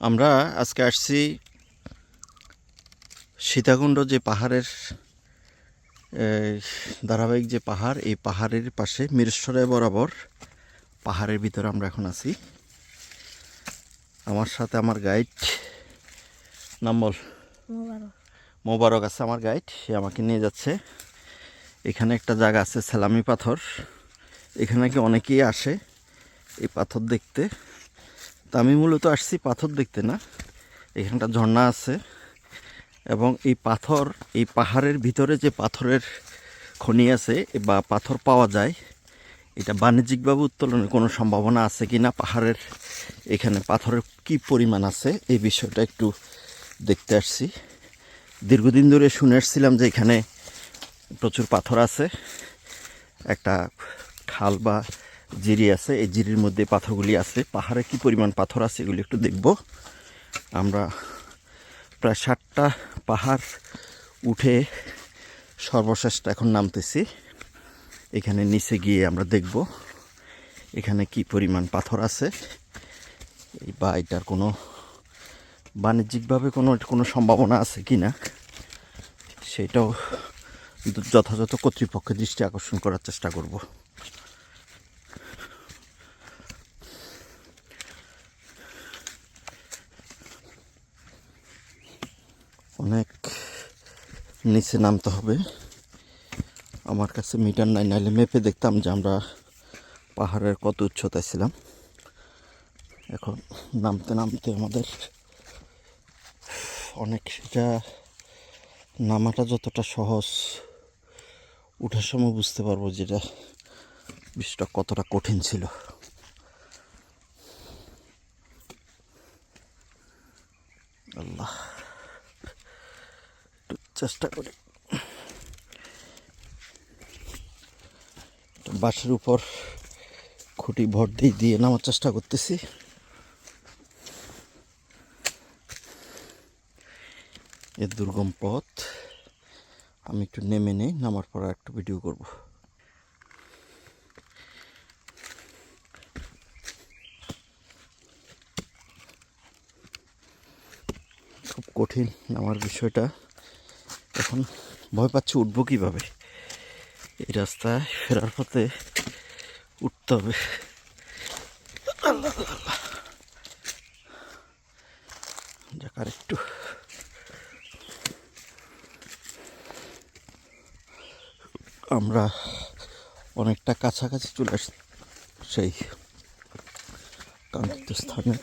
আমরা আজকে আসছি সীতাকুণ্ড যে পাহাড়ের ধারাবাহিক যে পাহাড়, এই পাহাড়ের পাশে মিরসরাই বরাবর পাহাড়ের ভিতরে আমরা এখন আছি। আমার সাথে আমার গাইড, নাম বল। মোবারক আছে আমার গাইড, সে আমাকে নিয়ে যাচ্ছে। এখানে একটা জায়গা আছে সেলামি পাথর, এখানে কি অনেকেই আসে এই পাথর দেখতে। তা আমি মূলত আসছি পাথর দেখতে না, এখানটা ঝর্ণা আছে এবং এই পাথর, এই পাহাড়ের ভিতরে যে পাথরের খনি আছে বা পাথর পাওয়া যায়, এটা বাণিজ্যিকভাবে উত্তোলনের কোনো সম্ভাবনা আছে কি না, পাহাড়ের এখানে পাথরের কি পরিমাণ আছে এই বিষয়টা একটু দেখতে আসছি। দীর্ঘদিন ধরে শুনে আসছিলাম যে এখানে প্রচুর পাথর আছে, একটা খাল বা জিরি আছে, এই জিরির মধ্যে পাথরগুলি আছে। পাহাড়ে কি পরিমাণ পাথর আছে এগুলি একটু দেখব। আমরা প্রায় 7টা পাহাড় উঠে সর্বশেষ এখন নামতেছি। এখানে নিচে গিয়ে আমরা দেখব এখানে কি পরিমাণ পাথর আছে বা এটার কোনো বাণিজ্যিকভাবে কোনো সম্ভাবনা আছে কি না, সেটাও যথাযথ কর্তৃপক্ষের দৃষ্টি আকর্ষণ করার চেষ্টা করব। অনেক নিচে নামতে হবে, আমার কাছে মিটার নাই, নাইলে মেপে দেখতাম যে আমরা পাহাড়ের কত উচ্চতায় ছিলাম। এখন নামতে নামতে আমাদের অনেকটা, নামাটা যতটা সহজ, ওঠার সময় বুঝতে পারবো যেটা বিষয়টা কতটা কঠিন ছিল। আল্লাহ, একটু চেষ্টা করি। বাঁশের উপর খুঁটি ভর দিয়ে নামার চেষ্টা করতেছি। এর দুর্গম পথ, আমি একটু নেমে নেই, নামার পর একটু ভিডিও করব। খুব কঠিন নামার বিষয়টা, এখন ভয় পাচ্ছি উঠবো কীভাবে। এই রাস্তায় ফেরার পথে উঠতে হবে। যাক, আর একটু। আমরা অনেকটা কাছাকাছি চলে আসছি সেই কাঙ্ক্ষিত স্থানে।